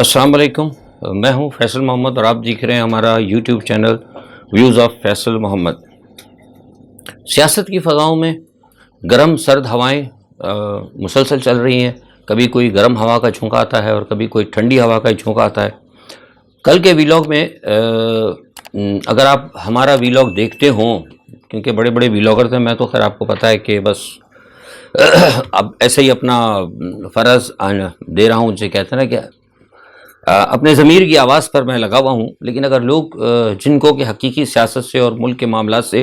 السلام علیکم، میں ہوں فیصل محمد اور آپ دیکھ رہے ہیں ہمارا YouTube channel views of Faisal Muhammad. سیاست کی فضاؤں میں گرم سرد ہوائیں مسلسل چل رہی ہیں، کبھی کوئی گرم ہوا کا جھونکا آتا ہے اور کبھی کوئی ٹھنڈی ہوا کا جھونکا آتا ہے۔ کل کے ویلاگ میں اگر آپ ہمارا ویلاگ دیکھتے ہوں، کیونکہ بڑے بڑے ویلاگر تھے، میں تو خیر آپ کو پتہ ہے کہ بس اب ایسے ہی اپنا فرض دے رہا ہوں، جسے کہتے ہیں نا کہ اپنے ضمیر کی آواز پر میں لگا ہوا ہوں۔ لیکن اگر لوگ جن کو کہ حقیقی سیاست سے اور ملک کے معاملات سے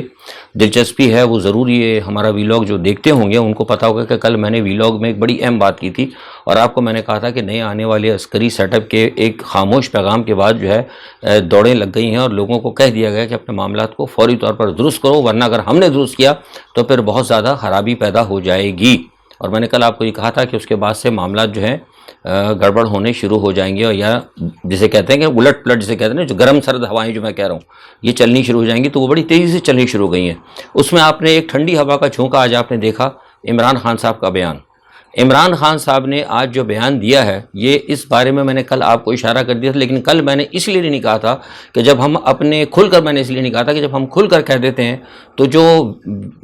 دلچسپی ہے، وہ ضرور یہ ہمارا ویلاگ جو دیکھتے ہوں گے، ان کو پتہ ہوگا کہ کل میں نے ویلاگ میں ایک بڑی اہم بات کی تھی اور آپ کو میں نے کہا تھا کہ نئے آنے والے عسکری سیٹ اپ کے ایک خاموش پیغام کے بعد جو ہے دوڑیں لگ گئی ہیں اور لوگوں کو کہہ دیا گیا کہ اپنے معاملات کو فوری طور پر درست کرو، ورنہ اگر ہم نے درست کیا تو پھر بہت زیادہ خرابی پیدا ہو جائے گی۔ اور میں نے کل آپ کو یہ کہا تھا کہ اس کے بعد سے معاملات جو ہیں گڑبڑ ہونے شروع ہو جائیں گے، اور یا جسے کہتے ہیں کہ الٹ پلٹ جسے کہتے ہیں، جو گرم سرد ہوائیں جو میں کہہ رہا ہوں یہ چلنی شروع ہو جائیں گی، تو وہ بڑی تیزی سے چلنی شروع ہو گئی ہیں۔ اس میں آپ نے ایک ٹھنڈی ہوا کا جھونکا آج آپ نے دیکھا، عمران خان صاحب کا بیان۔ عمران خان صاحب نے آج جو بیان دیا ہے، یہ اس بارے میں نے کل آپ کو اشارہ کر دیا تھا، لیکن کل میں نے اس لیے نہیں کہا تھا کہ جب ہم اپنے کھل کر میں نے اس لیے نہیں کہا تھا کہ جب ہم کھل کر کہہ دیتے ہیں تو جو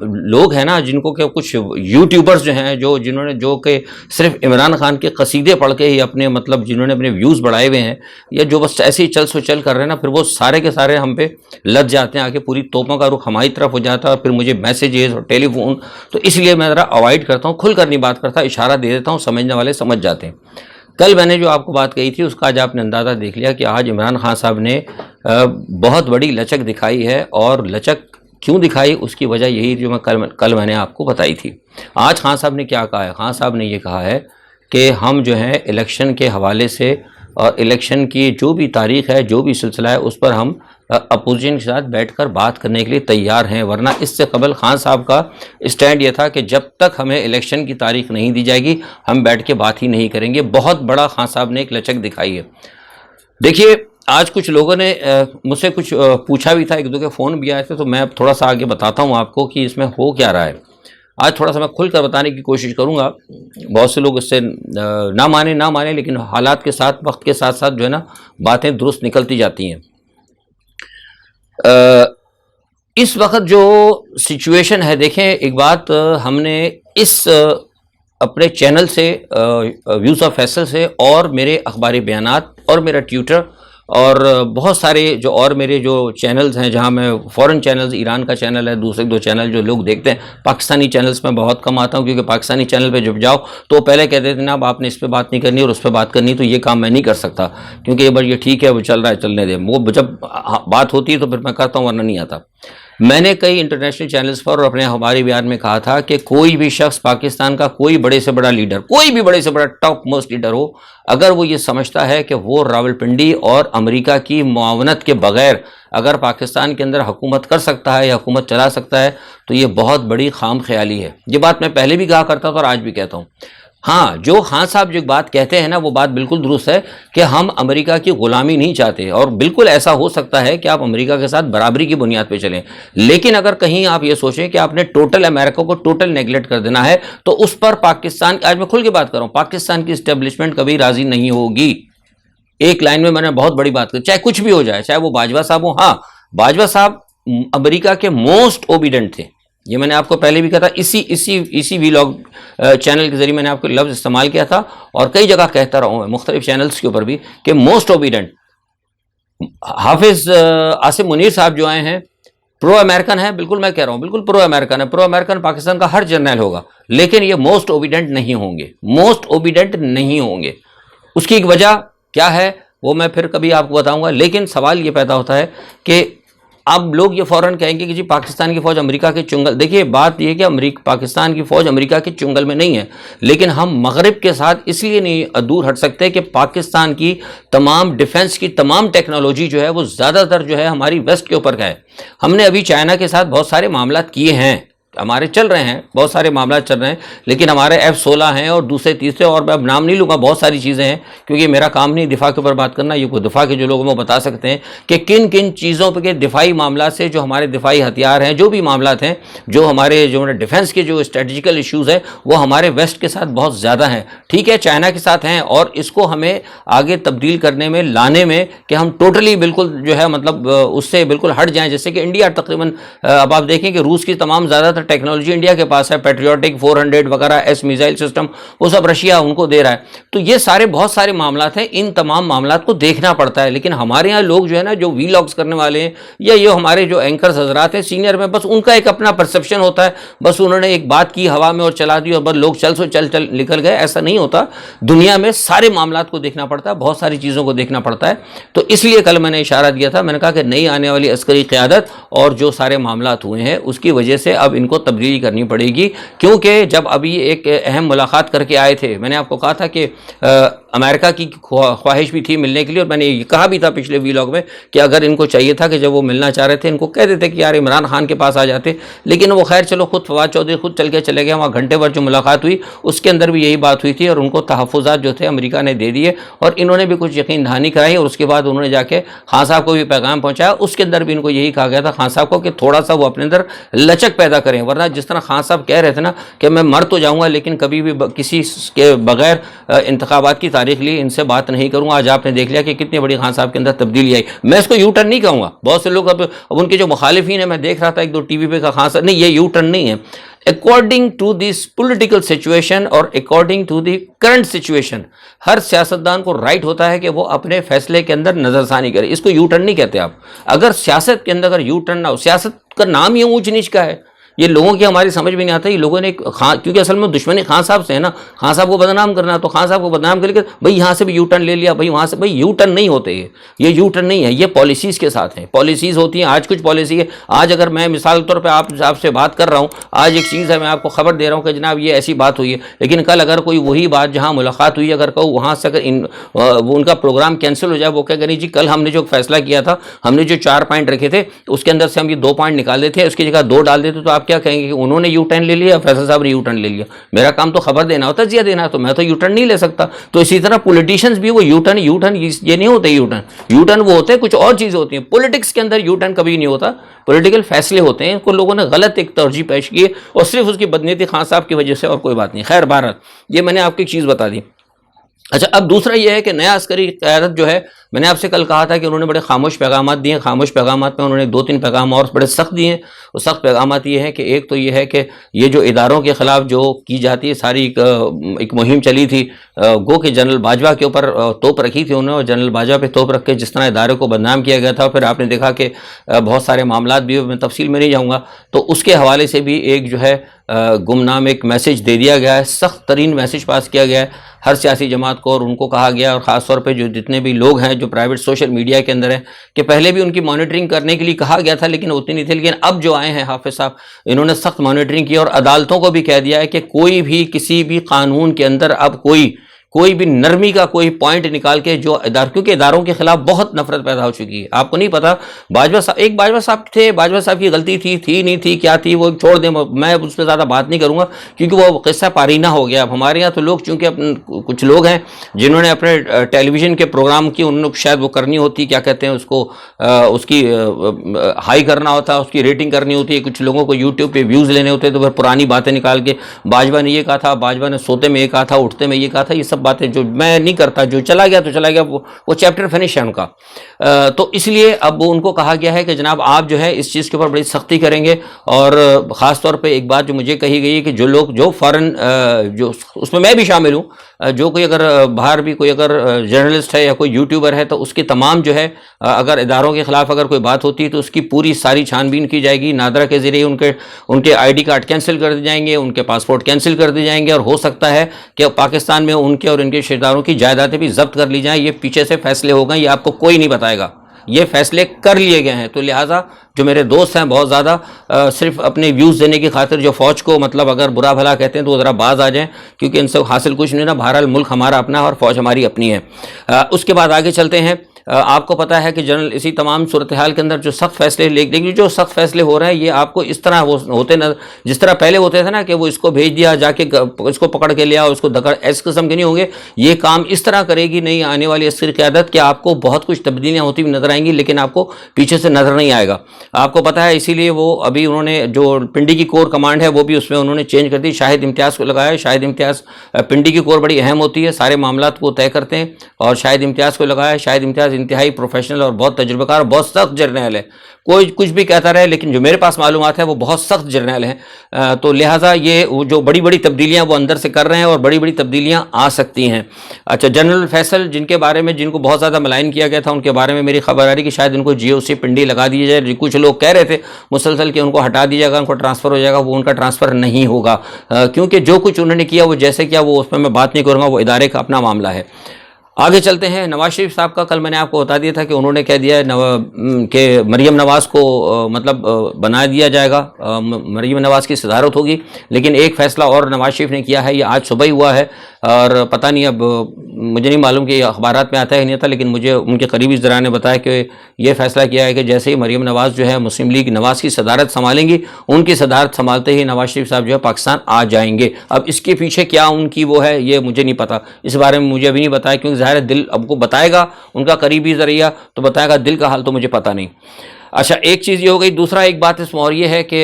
لوگ ہیں نا، جن کو کہ کچھ یوٹیوبرز جو ہیں جو کہ صرف عمران خان کے قصیدے پڑھ کے ہی اپنے جنہوں نے اپنے ویوز بڑھائے ہوئے ہیں، یا جو بس ایسے ہی چل سو چل کر رہے ہیں نا، پھر وہ سارے کے سارے ہم پہ لد جاتے ہیں، آگے پوری توپوں کا رخ ہماری طرف ہو جاتا ہے، اور پھر مجھے میسیجز اور ٹیلی فون، تو اس لیے میں ذرا اوائڈ کرتا ہوں، کھل کر نہیں بات کرتا، اشارہ دے دیتا ہوں، سمجھنے والے سمجھ جاتے ہیں۔ کل میں نے جو آپ کو بات کہی تھی اس کا آج آپ نے اندازہ دیکھ لیا کہ آج عمران خان صاحب نے بہت بڑی لچک دکھائی ہے، اور لچک کیوں دکھائی اس کی وجہ یہی جو کل میں نے آپ کو بتائی تھی۔ آج خان صاحب نے کیا کہا ہے؟ خان صاحب نے یہ کہا ہے کہ ہم جو ہے الیکشن کے حوالے سے اور الیکشن کی جو بھی تاریخ ہے، جو بھی سلسلہ ہے، اس پر ہم اپوزیشن کے ساتھ بیٹھ کر بات کرنے کے لیے تیار ہیں، ورنہ اس سے قبل خان صاحب کا اسٹینڈ یہ تھا کہ جب تک ہمیں الیکشن کی تاریخ نہیں دی جائے گی ہم بیٹھ کے بات ہی نہیں کریں گے۔ بہت بڑا خان صاحب نے ایک لچک دکھائی ہے۔ دیکھیے، آج کچھ لوگوں نے مجھ سے کچھ پوچھا بھی تھا، ایک دو کے فون بھی آئے تھے، تو میں اب تھوڑا سا آگے بتاتا ہوں آپ کو کہ اس میں ہو کیا رہا ہے۔ آج تھوڑا سا میں کھل کر بتانے کی کوشش کروں گا، بہت سے لوگ اس سے نہ مانیں، لیکن حالات کے ساتھ، وقت کے ساتھ ساتھ جو ہے نا باتیں درست نکلتی جاتی ہیں۔ اس وقت جو سچویشن ہے، دیکھیں ایک بات، ہم نے اس اپنے چینل سے ویوز آف فیصل سے اور میرے اخباری بیانات اور میرا ٹویٹر اور بہت سارے جو اور میرے جو چینلز ہیں، جہاں میں فورن چینلز، ایران کا چینل ہے، دوسرے دو چینل جو لوگ دیکھتے ہیں، پاکستانی چینلز میں بہت کم آتا ہوں، کیونکہ پاکستانی چینل پہ جب جاؤ تو پہلے کہتے تھے نا اب آپ نے اس پہ بات نہیں کرنی اور اس پہ بات کرنی، تو یہ کام میں نہیں کر سکتا، کیونکہ یہ بس یہ ٹھیک ہے، وہ چل رہا ہے چلنے دیں، وہ جب بات ہوتی ہے تو پھر میں کرتا ہوں، ورنہ نہیں آتا۔ میں نے کئی انٹرنیشنل چینلز پر اور اپنے ہمارے بیان میں کہا تھا کہ کوئی بھی شخص پاکستان کا کوئی بڑے سے بڑا لیڈر، کوئی بھی بڑے سے بڑا ٹاپ موسٹ لیڈر ہو، اگر وہ یہ سمجھتا ہے کہ وہ راولپنڈی اور امریکہ کی معاونت کے بغیر اگر پاکستان کے اندر حکومت کر سکتا ہے یا حکومت چلا سکتا ہے، تو یہ بہت بڑی خام خیالی ہے۔ یہ بات میں پہلے بھی کہا کرتا تھا اور آج بھی کہتا ہوں۔ ہاں، جو خان صاحب جو بات کہتے ہیں نا، وہ بات بالکل درست ہے کہ ہم امریکہ کی غلامی نہیں چاہتے، اور بالکل ایسا ہو سکتا ہے کہ آپ امریکہ کے ساتھ برابری کی بنیاد پہ چلیں، لیکن اگر کہیں آپ یہ سوچیں کہ آپ نے ٹوٹل امریکہ کو ٹوٹل نیگلیکٹ کر دینا ہے، تو اس پر پاکستان، آج میں کھل کے بات کر رہا ہوں، پاکستان کی اسٹیبلشمنٹ کبھی راضی نہیں ہوگی۔ ایک لائن میں نے بہت بڑی بات کی، چاہے کچھ بھی ہو جائے، چاہے وہ باجوہ صاحب ہوں۔ ہاں، باجوہ صاحب امریکہ کے موسٹ اوبیڈنٹ تھے، یہ میں نے آپ کو پہلے بھی کہا تھا، اسی ویلاگ چینل کے ذریعے میں نے آپ کو لفظ استعمال کیا تھا، اور کئی جگہ کہتا رہا ہوں مختلف چینلز کے اوپر بھی کہ موسٹ اوبیڈنٹ۔ حافظ عاصم منیر صاحب جو آئے ہیں، پرو امریکن ہے، بالکل میں کہہ رہا ہوں، بالکل پرو امریکن ہے، پرو امریکن پاکستان کا ہر جرنیل ہوگا، لیکن یہ موسٹ اوبیڈنٹ نہیں ہوں گے، موسٹ اوبیڈنٹ نہیں ہوں گے۔ اس کی ایک وجہ کیا ہے وہ میں پھر کبھی آپ کو بتاؤں گا، لیکن سوال یہ پیدا ہوتا ہے کہ اب لوگ یہ فوراً کہیں گے کہ جی پاکستان کی فوج امریکہ کے چنگل، دیکھیے بات یہ کہ پاکستان کی فوج امریکہ کے چنگل میں نہیں ہے، لیکن ہم مغرب کے ساتھ اس لیے نہیں دور ہٹ سکتے کہ پاکستان کی تمام ڈیفنس کی تمام ٹیکنالوجی جو ہے وہ زیادہ تر جو ہے ہماری ویسٹ کے اوپر کا ہے۔ ہم نے ابھی چائنا کے ساتھ بہت سارے معاملات کیے ہیں، ہمارے چل رہے ہیں، بہت سارے معاملات چل رہے ہیں، لیکن ہمارے F-16 ہیں اور دوسرے تیسرے، اور میں اب نام نہیں لوں گا، بہت ساری چیزیں ہیں، کیونکہ میرا کام نہیں دفاع کے اوپر بات کرنا، یہ کوئی دفاع کے جو لوگ وہ بتا سکتے ہیں کہ کن کن چیزوں پہ دفاعی معاملات سے جو ہمارے دفاعی ہتھیار ہیں، جو بھی معاملات ہیں، جو ہمارے جو ڈیفنس کے جو اسٹریٹجیکل ایشوز ہیں، وہ ہمارے ویسٹ کے ساتھ بہت زیادہ ہیں، ٹھیک ہے، چائنا کے ساتھ ہیں، اور اس کو ہمیں آگے تبدیل کرنے میں، لانے میں، کہ ہم ٹوٹلی بالکل جو ہے مطلب اس سے بالکل ہٹ جائیں. جیسے کہ انڈیا تقریباً اب آپ دیکھیں کہ روس کی تمام زیادہ تر ٹیکنالوجی انڈیا کے پاس ہے، پیٹریوٹک 400 وغیرہ ایس میزائل سسٹم، وہ سب رشیا ان کو دے رہا ہے. تو یہ سارے بہت سارے معاملات ہیں، ان تمام معاملات کو دیکھنا پڑتا ہے. لیکن ہمارے یہاں لوگ جو ہے نا، جو وی لاگس کرنے والے ہیں، یا یہ ہمارے جو اینکرز حضرات ہیں سینئر میں، بس ان کا ایک اپنا پرسیپشن ہوتا ہے، بس انہوں نے ایک بات کی ہوا میں اور چلا دی، اور بس لوگ چل نکل گئے. ایسا نہیں ہوتا، دنیا میں سارے معاملات کو دیکھنا پڑتا ہے، بہت ساری چیزوں کو دیکھنا پڑتا ہے. تو اس لیے کل میں نے اشارہ دیا تھا، میں نے کہا کہ نئی آنے والی عسکری قیادت اور جو سارے معاملات ہوئے ہیں اس کی وجہ سے اب ان کو تبدیلی کرنی پڑے گی. کیونکہ جب ابھی ایک اہم ملاقات کر کے آئے تھے، میں نے آپ کو کہا تھا کہ امریکہ کی خواہش بھی تھی ملنے کے لیے، اور میں نے یہ کہا بھی تھا پچھلے ویلاگ میں کہ اگر ان کو چاہیے تھا کہ جب وہ ملنا چاہ رہے تھے ان کو کہہ دیتے کہ یار عمران خان کے پاس آ جاتے. لیکن وہ خیر چلو، خود فواد چودھری خود چل کے چلے گئے. وہاں گھنٹے بھر جو ملاقات ہوئی اس کے اندر بھی یہی بات ہوئی تھی، اور ان کو تحفظات جو تھے امریکہ نے دے دیے، اور انہوں نے بھی کچھ یقین دہانی کرائی، اور اس کے بعد انہوں نے جا کے خان صاحب کو بھی پیغام پہنچایا. اس کے اندر بھی ان کو یہی کہا گیا تھا خان صاحب کو کہ تھوڑا سا وہ اپنے اندر لچک پیدا کریں، ورنہ جس طرح خان صاحب کہہ رہے تھے نا کہ میں مر تو جاؤں گا لیکن کبھی بھی کسی کے بغیر انتخابات کی تاریخ لی ان سے بات نہیں کروں. آج آپ نے دیکھ لیا کہ کتنی بڑی خان صاحب کے اندر تبدیلی آئی. میں اس کو یو ٹرن نہیں کہوں گا، بہت سے لوگ اب ان کے جو مخالفین ہیں، میں دیکھ رہا تھا ایک دو ٹی وی پہ کا خان صاحب، نہیں یہ یو ٹرن نہیں ہے. According to this political situation اور according to the current situation, ہر سیاستدان کو رائٹ ہوتا ہے کہ وہ اپنے فیصلے کے اندر نظر ثانی کرے. اس کو یو ٹرن نہیں کہتے آپ. اگر سیاست کے اندر اگر یو ٹرن نہ ہو، سیاست کا نام یہ اونچ نیچ کا ہے. یہ لوگوں کی ہماری سمجھ میں نہیں آتا. یہ لوگوں نے کیونکہ اصل میں دشمنی خان صاحب سے ہے نا، خان صاحب کو بدنام کرنا، تو خان صاحب کو بدنام کر کے بھائی یہاں سے بھی یو ٹرن لے لیا، بھائی وہاں سے. بھائی یو ٹرن نہیں ہوتے، یہ یو ٹرن نہیں ہے، یہ پالیسیز کے ساتھ ہیں. پالیسیز ہوتی ہیں. آج کچھ پالیسی ہے، آج اگر میں مثال کے طور پہ آپ سے بات کر رہا ہوں، آج ایک چیز ہے، میں آپ کو خبر دے رہا ہوں کہ جناب یہ ایسی بات ہوئی ہے، لیکن کل اگر کوئی وہی بات جہاں ملاقات ہوئی اگر کہو وہاں سے اگر وہ ان کا پروگرام کینسل ہو جائے، وہ کہہ گئی جی کل ہم نے جو فیصلہ کیا تھا، ہم نے جو 4 پوائنٹ رکھے تھے اس کے اندر سے ہم یہ 2 پوائنٹ نکال دیتے ہیں، اس کی جگہ 2 ڈال دیتے، تو آپ کیا کہیں گے کہ انہوں نے یو ٹرن لے لیا، فیصل صاحب نے یو ٹرن لے لیا. میرا کام تو خبر دینا ہوتا ہے، تجزیہ دینا، تو میں تو یو ٹرن نہیں لے سکتا. تو اسی طرح پولیٹیشینز بھی وہ یو ٹرن یہ نہیں ہوتے. یو ٹرن وہ ہوتے ہیں، کچھ اور چیزیں ہوتی ہیں. پولیٹکس کے اندر یو ٹرن کبھی نہیں ہوتا. پولیٹیکل فیصلے ہوتے ہیں، ان کو لوگوں نے غلط ایک ترجیح پیش کی ہے، اور صرف اس کی بدنیتی خان صاحب کی وجہ سے، اور کوئی بات نہیں. خیر بہرحال یہ میں نے آپ کو ایک چیز بتا دی. اچھا، اب دوسرا یہ ہے کہ نیا عسکری قیادت جو ہے، میں نے آپ سے کل کہا تھا کہ انہوں نے بڑے خاموش پیغامات دیے ہیں. خاموش پیغامات میں انہوں نے 2-3 پیغام اور بڑے سخت دیے ہیں. وہ سخت پیغامات یہ ہیں کہ ایک تو یہ ہے کہ یہ جو اداروں کے خلاف جو کی جاتی ہے ساری ایک مہم چلی تھی، گو کہ جنرل باجوہ کے اوپر توپ رکھی تھی انہوں نے، اور جنرل باجوہ پہ توپ رکھ کے جس طرح ادارے کو بدنام کیا گیا تھا، پھر آپ نے دیکھا کہ بہت سارے معاملات بھی، میں تفصیل میں نہیں جاؤں گا. تو اس کے حوالے سے بھی ایک جو ہے گمنام ایک میسج دے دیا گیا ہے، سخت ترین میسج پاس کیا گیا ہے ہر سیاسی جماعت کو. اور ان کو کہا گیا، اور خاص طور پہ جو جتنے بھی لوگ ہیں جو پرائیویٹ سوشل میڈیا کے اندر ہیں، کہ پہلے بھی ان کی مانیٹرنگ کرنے کے لیے کہا گیا تھا لیکن اتنی نہیں تھی، لیکن اب جو آئے ہیں حافظ صاحب، انہوں نے سخت مانیٹرنگ کی، اور عدالتوں کو بھی کہہ دیا ہے کہ کوئی بھی کسی بھی قانون کے اندر اب کوئی بھی نرمی کا کوئی پوائنٹ نکال کے جو کیونکہ اداروں کے خلاف بہت نفرت پیدا ہو چکی ہے. آپ کو نہیں پتا، باجوہ صاحب تھے، باجوہ صاحب کی غلطی تھی نہیں تھی، کیا تھی وہ چھوڑ دیں، میں اس پہ زیادہ بات نہیں کروں گا کیونکہ وہ قصہ پارینہ ہو گیا. اب ہمارے یہاں تو لوگ چونکہ کچھ لوگ ہیں جنہوں نے اپنے ٹیلی ویژن کے پروگرام کی، انہوں نے شاید وہ کرنی ہوتی، کیا کہتے ہیں اس کو، اس کی ہائی کرنا ہوتا، اس کی ریٹنگ کرنی ہوتی ہے. کچھ لوگوں کو یوٹیوب پہ ویوز لینے ہوتے، تو پھر پرانی باتیں نکال کے باجوہ نے یہ کہا تھا، باجوہ نے سوتے میں یہ کہا تھا، اٹھتے میں یہ کہا تھا، یہ سب باتیں جو میں نہیں کرتا. جو چلا گیا تو چلا گیا، وہ چیپٹر فنش ہے ان کا. تو اس لیے اب ان کو کہا گیا ہے کہ جناب آپ جو ہے اس چیز کے اوپر بڑی سختی کریں گے. اور خاص طور پہ ایک بات جو مجھے کہی گئی ہے کہ جو لوگ جو فارن جو اس میں بھی شامل ہوں، جو کوئی اگر باہر بھی کوئی اگر جرنلسٹ ہے یا کوئی یوٹیوبر ہے، تو اس کی تمام جو ہے اگر اداروں کے خلاف اگر کوئی بات ہوتی ہے تو اس کی پوری ساری چھان بین کی جائے گی. نادرا کے ذریعے ان کے آئی ڈی کارڈ کینسل کر دی جائیں گے، ان کے پاسپورٹ کینسل کر دی جائیں گے، اور ہو سکتا ہے کہ پاکستان میں ان کے اور ان کے رشتہ داروں کی جائیدادیں بھی ضبط کر لی جائیں. یہ پیچھے سے فیصلے ہو گئے، یہ آپ کو کوئی نہیں بتائے گا، یہ فیصلے کر لیے گئے ہیں. تو لہٰذا جو میرے دوست ہیں بہت زیادہ صرف اپنے ویوز دینے کی خاطر جو فوج کو مطلب اگر برا بھلا کہتے ہیں تو وہ ذرا باز آ جائیں، کیونکہ ان سے حاصل کچھ نہیں نا. بہرحال ملک ہمارا اپنا ہے اور فوج ہماری اپنی ہے. اس کے بعد آگے چلتے ہیں. آپ کو پتہ ہے کہ جنرل اسی تمام صورتحال کے اندر جو سخت فیصلے لیکن جو سخت فیصلے ہو رہے ہیں یہ آپ کو اس طرح ہوتے جس طرح پہلے ہوتے تھے نا کہ وہ اس کو بھیج دیا جا کے اس کو پکڑ کے لیا اس کو دکڑ، اس قسم کے نہیں ہوں گے. یہ کام اس طرح کرے گی نہیں آنے والی عسکری قیادت کہ آپ کو بہت کچھ تبدیلیاں ہوتی ہوئی نظر آئیں گی لیکن آپ کو پیچھے سے نظر نہیں آئے گا. آپ کو پتہ ہے اسی لیے وہ ابھی انہوں نے جو پنڈی کی کور کمانڈ ہے وہ بھی اس میں انہوں نے چینج کر دی، شاہد امتیاز کو لگایا. شاہد امتیاز، پنڈی کی کور بڑی اہم ہوتی ہے، سارے معاملات کو طے کرتے ہیں، اور شاہد امتیاز کو لگایا. شاہد امتیاز انتہائی پروفیشنل اور بہت تجربہ کار، بہت سخت جرنیل ہے. کوئی کچھ بھی کہتا رہے لیکن جو میرے پاس معلومات ہے وہ بہت سخت جرنیل ہیں. تو لہٰذا یہ جو بڑی بڑی تبدیلیاں وہ اندر سے کر رہے ہیں اور بڑی بڑی تبدیلیاں آ سکتی ہیں. اچھا، جنرل فیصل جن کے بارے میں جن کو بہت زیادہ ملائن کیا گیا تھا ان کے بارے میں میری خبر آ رہی کہ شاید ان کو جی او سی پنڈی لگا دی جائے. کچھ لوگ کہہ رہے تھے مسلسل کہ ان کو ہٹا دیا گا، ان کو ٹرانسفر ہو جائے گا. وہ ان کا ٹرانسفر نہیں ہوگا کیونکہ جو کچھ انہوں نے کیا وہ جیسے کیا وہ اس میں بات نہیں کروں گا، وہ ادارے کا اپنا معاملہ ہے. آگے چلتے ہیں. نواز شریف صاحب کا کل میں نے آپ کو بتا دیا تھا کہ انہوں نے کہہ دیا کہ مریم نواز کو مطلب بنا دیا جائے گا، مریم نواز کی صدارت ہوگی. لیکن ایک فیصلہ اور نواز شریف نے کیا ہے، یہ آج صبح ہی ہوا ہے اور پتہ نہیں اب مجھے نہیں معلوم کہ یہ اخبارات میں آتا ہے نہیں تھا، لیکن مجھے ان کے قریبی ذرائع نے بتایا کہ یہ فیصلہ کیا ہے کہ جیسے ہی مریم نواز جو ہے مسلم لیگ نواز کی صدارت سنبھالیں گی، ان کی صدارت سنبھالتے ہی نواز شریف صاحب جو ہے پاکستان آ جائیں گے. اب اس کے پیچھے کیا ان کی وہ ہے یہ مجھے نہیں پتا، اس بارے میں مجھے ابھی نہیں بتایا کیونکہ ظاہر ہے دل اب کو بتائے گا ان کا قریبی ذریعہ تو بتائے گا، دل کا حال تو مجھے پتہ نہیں. اچھا، ایک چیز یہ ہو گئی. دوسرا ایک بات اس میں اور یہ ہے کہ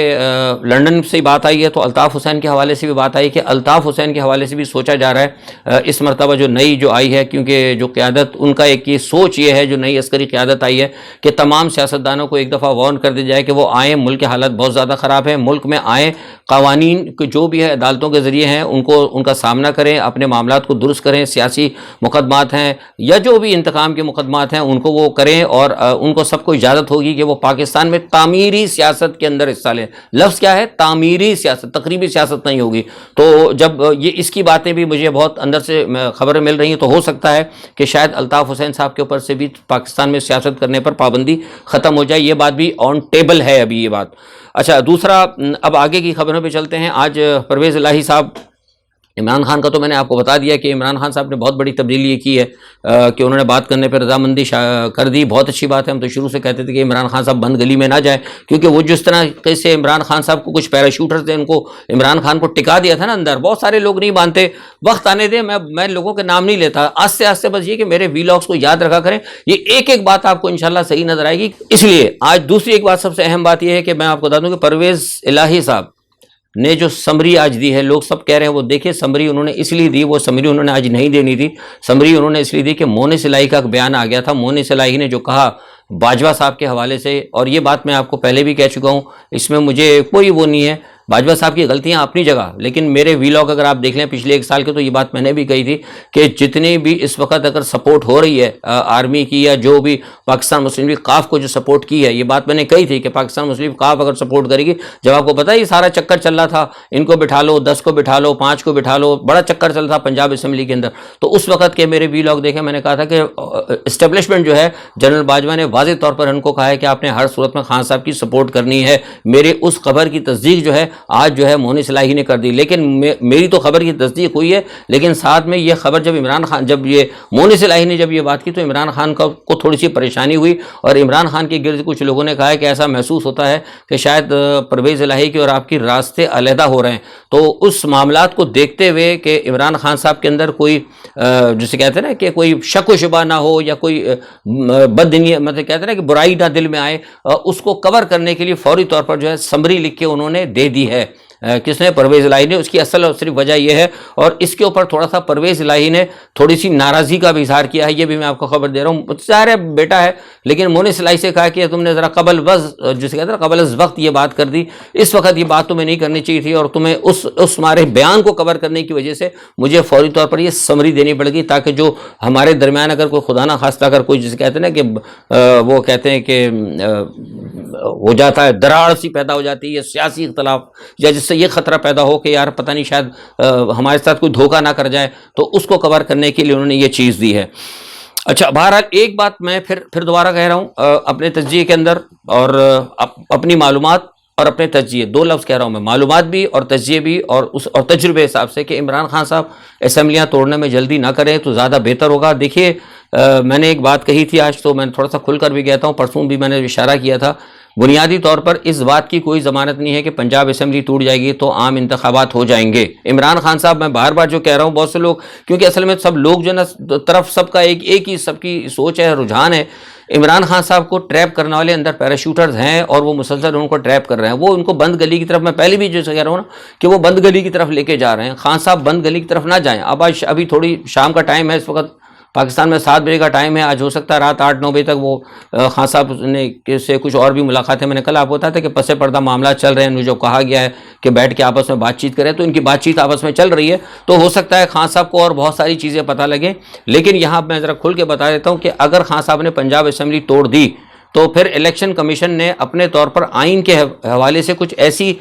لنڈن سے بات آئی ہے تو الطاف حسین کے حوالے سے بھی بات آئی کہ الطاف حسین کے حوالے سے بھی سوچا جا رہا ہے اس مرتبہ جو نئی جو آئی ہے، کیونکہ جو قیادت ان کا ایک یہ سوچ یہ ہے جو نئی عسکری قیادت آئی ہے کہ تمام سیاستدانوں کو ایک دفعہ وارن کر دی جائے کہ وہ آئیں، ملک کے حالات بہت زیادہ خراب ہیں، ملک میں آئیں، قوانین جو بھی ہے عدالتوں کے ذریعے ہیں ان کا سامنا کریں، اپنے معاملات کو درست کریں، سیاسی مقدمات ہیں یا جو بھی انتقام کے مقدمات ہیں ان کو وہ کریں، اور ان کو سب کو اجازت ہوگی کہ وہ پاکستان میں تعمیری سیاست کے اندر حصہ لیں. لفظ کیا ہے؟ تعمیری سیاست، تقریبی سیاست نہیں ہوگی. تو جب یہ اس کی باتیں بھی مجھے بہت اندر سے خبریں مل رہی ہیں تو ہو سکتا ہے کہ شاید الطاف حسین صاحب کے اوپر سے بھی پاکستان میں سیاست کرنے پر پابندی ختم ہو جائے. یہ بات بھی آن ٹیبل ہے ابھی یہ بات. اچھا، دوسرا اب آگے کی خبروں پہ چلتے ہیں. آج پرویز الہی صاحب، عمران خان کا تو میں نے آپ کو بتا دیا کہ عمران خان صاحب نے بہت بڑی تبدیلی یہ کی ہے کہ انہوں نے بات کرنے پہ رضامندی کر دی. بہت اچھی بات ہے. ہم تو شروع سے کہتے تھے کہ عمران خان صاحب بند گلی میں نہ جائیں کیونکہ وہ جس طرح سے عمران خان صاحب کو کچھ پیراشوٹر تھے ان کو عمران خان کو ٹکا دیا تھا نا اندر، بہت سارے لوگ نہیں مانتے. وقت آنے دیں، میں لوگوں کے نام نہیں لیتا، آہستہ آہستہ بس یہ کہ میرے ویلاگس کو یاد رکھا کریں، یہ ایک ایک بات آپ کو انشاءاللہ صحیح نظر آئے گی. اس لیے آج دوسری ایک بات سب سے اہم بات یہ ہے کہ میں آپ کو بتا دوں کہ پرویز الہی صاحب نے جو سمری آج دی ہے، لوگ سب کہہ رہے ہیں وہ دیکھیں سمری انہوں نے اس لیے دی، وہ سمری انہوں نے آج نہیں دینی تھی. سمری انہوں نے اس لیے دی کہ مونس الہی کا بیان آ گیا تھا. مونس الہی نے جو کہا باجوہ صاحب کے حوالے سے، اور یہ بات میں آپ کو پہلے بھی کہہ چکا ہوں، اس میں مجھے کوئی وہ نہیں ہے. باجوہ صاحب کی غلطیاں اپنی جگہ، لیکن میرے ویلاگ اگر آپ دیکھ لیں پچھلے ایک سال کے تو یہ بات میں نے بھی کہی تھی کہ جتنی بھی اس وقت اگر سپورٹ ہو رہی ہے آرمی کی یا جو بھی پاکستان مسلم لیگ قاف کو جو سپورٹ کی ہے، یہ بات میں نے کہی تھی کہ پاکستان مسلم لیگ قاف اگر سپورٹ کرے گی، جب آپ کو پتہ ہے یہ سارا چکر چل رہا تھا ان کو بٹھا لو، 10 کو بٹھا لو، 5 کو بٹھا لو، بڑا چکر چل رہا تھا پنجاب اسمبلی کے اندر. تو اس وقت کے میرے ویلاگ دیکھیں میں نے کہا تھا کہ اسٹیبلشمنٹ جو ہے جنرل باجوہ نے واضح طور پر ان کو کہا ہے کہ آپ نے ہر صورت میں خان صاحب کی سپورٹ کرنی ہے. میرے اس خبر کی تصدیق جو ہے آج جو ہے مونس الہی نے کر دی، لیکن میری تو خبر کی تصدیق ہوئی ہے، لیکن ساتھ میں یہ خبر جب عمران خان، جب یہ مونس الہی نے جب یہ بات کی تو عمران خان کو تھوڑی سی پریشانی ہوئی، اور عمران خان کے گرد کچھ لوگوں نے کہا ہے کہ ایسا محسوس ہوتا ہے کہ شاید پرویز الہی کے اور آپ کی راستے علیحدہ ہو رہے ہیں. تو اس معاملات کو دیکھتے ہوئے کہ عمران خان صاحب کے اندر کوئی جسے کہتے ہیں نا کہ کوئی شک و شبہ نہ ہو یا کوئی بدنیت مطلب کہتے ہیں نا کہ برائی نہ دل میں آئے، اس کو کور کرنے کے لیے فوری طور پر جو ہے سمری لکھ کے انہوں نے دے دی ہے. کس نے؟ پرویز الہی نے. اس کی اصل اور صرف وجہ یہ ہے، اور اس کے اوپر تھوڑا سا پرویز الہی نے تھوڑی سی ناراضی کا بھی اظہار کیا ہے، یہ بھی میں آپ کو خبر دے رہا ہوں. ظاہر ہے بیٹا ہے، لیکن مونس الہی سے کہا کہ تم نے ذرا قبل جسے کہتے ہیں قبل از وقت یہ بات کر دی، اس وقت یہ بات تمہیں نہیں کرنی چاہیے تھی، اور تمہیں اس ہمارے بیان کو کور کرنے کی وجہ سے مجھے فوری طور پر یہ سمری دینی پڑے گی، تاکہ جو ہمارے درمیان اگر کوئی خدا نہ خواستہ اگر کوئی جسے کہتے ہیں نا کہ وہ کہتے ہیں کہ ہو جاتا ہے دراڑ سی پیدا ہو جاتی ہے سیاسی اختلاف، یا جس سے یہ خطرہ پیدا ہو کہ یار پتہ نہیں شاید ہمارے ساتھ کوئی دھوکہ نہ کر جائے، تو اس کو کور کرنے کے لیے انہوں نے یہ چیز دی ہے. اچھا، بہرحال ایک بات میں پھر دوبارہ کہہ رہا ہوں، اپنے تجزیے کے اندر اور اپنی معلومات اور اپنے تجزیے، دو لفظ کہہ رہا ہوں میں، معلومات بھی اور تجزیے بھی، اور تجربے حساب سے کہ عمران خان صاحب اسمبلیاں توڑنے میں جلدی نہ کریں تو زیادہ بہتر ہوگا۔ دیکھیے میں نے ایک بات کہی تھی آج، تو میں نے تھوڑا سا کھل کر بھی گیا تھا، پرسوں بھی میں نے اشارہ کیا تھا، بنیادی طور پر اس بات کی کوئی ضمانت نہیں ہے کہ پنجاب اسمبلی ٹوٹ جائے گی تو عام انتخابات ہو جائیں گے۔ عمران خان صاحب، میں بار بار جو کہہ رہا ہوں، بہت سے لوگ، کیونکہ اصل میں سب لوگ جو نا طرف سب کا ایک ہی سب کی سوچ ہے، رجحان ہے، عمران خان صاحب کو ٹریپ کرنے والے اندر پیراشوٹرز ہیں اور وہ مسلسل ان کو ٹریپ کر رہے ہیں، وہ ان کو بند گلی کی طرف، میں پہلے بھی جو کہہ رہا ہوں نا کہ وہ بند گلی کی طرف لے کے جا رہے ہیں۔ خان صاحب بند گلی کی طرف نہ جائیں۔ ابھی تھوڑی شام کا ٹائم ہے، اس وقت پاکستان میں 7 بجے کا ٹائم ہے، آج ہو سکتا ہے رات 8-9 بجے تک وہ خان صاحب نے سے کچھ اور بھی ملاقاتیں، میں نے کل آپ کو بتایا تھا کہ پس پردہ معاملات چل رہے ہیں، مجھے جو کہا گیا ہے کہ بیٹھ کے آپس میں بات چیت کریں، تو ان کی بات چیت آپس میں چل رہی ہے، تو ہو سکتا ہے خان صاحب کو اور بہت ساری چیزیں پتہ لگیں۔ لیکن یہاں میں ذرا کھل کے بتا دیتا ہوں کہ اگر خان صاحب نے پنجاب اسمبلی توڑ دی تو پھر الیکشن کمیشن نے اپنے طور پر آئین کے حوالے سے کچھ ایسی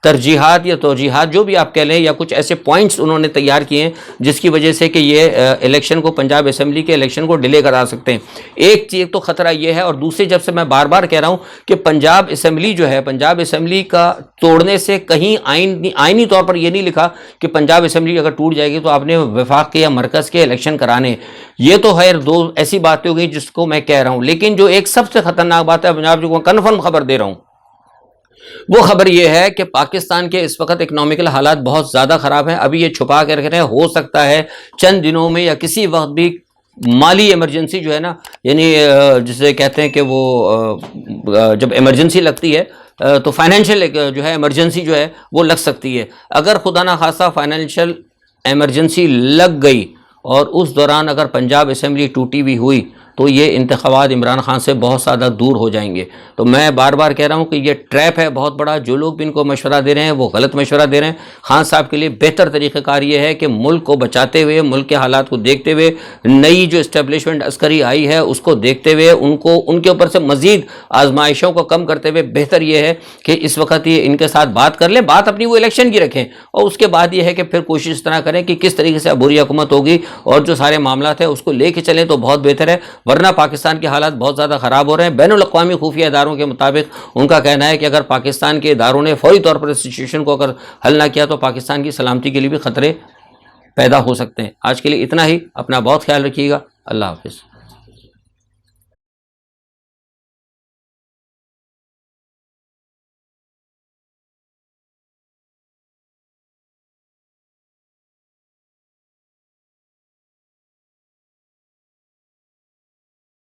ترجیحات یا توجیحات جو بھی آپ کہہ لیں، یا کچھ ایسے پوائنٹس انہوں نے تیار کیے ہیں جس کی وجہ سے کہ یہ الیکشن کو، پنجاب اسمبلی کے الیکشن کو ڈیلے کرا سکتے ہیں۔ ایک چیز تو خطرہ یہ ہے، اور دوسری جب سے میں بار بار کہہ رہا ہوں کہ پنجاب اسمبلی جو ہے، پنجاب اسمبلی کا توڑنے سے کہیں آئینی طور پر یہ نہیں لکھا کہ پنجاب اسمبلی اگر ٹوٹ جائے گی تو آپ نے وفاق کے یا مرکز کے الیکشن کرانے۔ یہ تو خیر دو ایسی باتیں ہو گئی جس کو میں کہہ رہا ہوں، لیکن جو ایک سب سے خطرناک بات ہے پنجاب، جو میں کنفرم خبر دے رہا ہوں، وہ خبر یہ ہے کہ پاکستان کے اس وقت اکنامیکل حالات بہت زیادہ خراب ہیں۔ ابھی یہ چھپا کے رکھ رہے ہیں، ہو سکتا ہے چند دنوں میں یا کسی وقت بھی مالی ایمرجنسی جو ہے نا، یعنی جسے کہتے ہیں کہ وہ جب ایمرجنسی لگتی ہے تو فائنینشیل جو ہے ایمرجنسی جو ہے وہ لگ سکتی ہے۔ اگر خدا نخواستہ فائنینشیل ایمرجنسی لگ گئی اور اس دوران اگر پنجاب اسمبلی ٹوٹی بھی ہوئی تو یہ انتخابات عمران خان سے بہت زیادہ دور ہو جائیں گے۔ تو میں بار بار کہہ رہا ہوں کہ یہ ٹریپ ہے بہت بڑا، جو لوگ بھی ان کو مشورہ دے رہے ہیں وہ غلط مشورہ دے رہے ہیں۔ خان صاحب کے لیے بہتر طریقہ کار یہ ہے کہ ملک کو بچاتے ہوئے، ملک کے حالات کو دیکھتے ہوئے، نئی جو اسٹیبلشمنٹ عسکری آئی ہے اس کو دیکھتے ہوئے، ان کے اوپر سے مزید آزمائشوں کو کم کرتے ہوئے بہتر یہ ہے کہ اس وقت یہ ان کے ساتھ بات کر لیں، بات اپنی وہ الیکشن کی رکھیں، اور اس کے بعد یہ ہے کہ پھر کوشش اس طرح کریں کہ کس طریقے سے عبوری حکومت ہوگی اور جو سارے معاملات ہیں اس کو لے کے چلیں تو بہت بہتر ہے۔ ورنہ پاکستان کے حالات بہت زیادہ خراب ہو رہے ہیں۔ بین الاقوامی خفیہ اداروں کے مطابق ان کا کہنا ہے کہ اگر پاکستان کے اداروں نے فوری طور پر اس سچویشن کو اگر حل نہ کیا تو پاکستان کی سلامتی کے لیے بھی خطرے پیدا ہو سکتے ہیں۔ آج کے لیے اتنا ہی، اپنا بہت خیال رکھیے گا، اللہ حافظ۔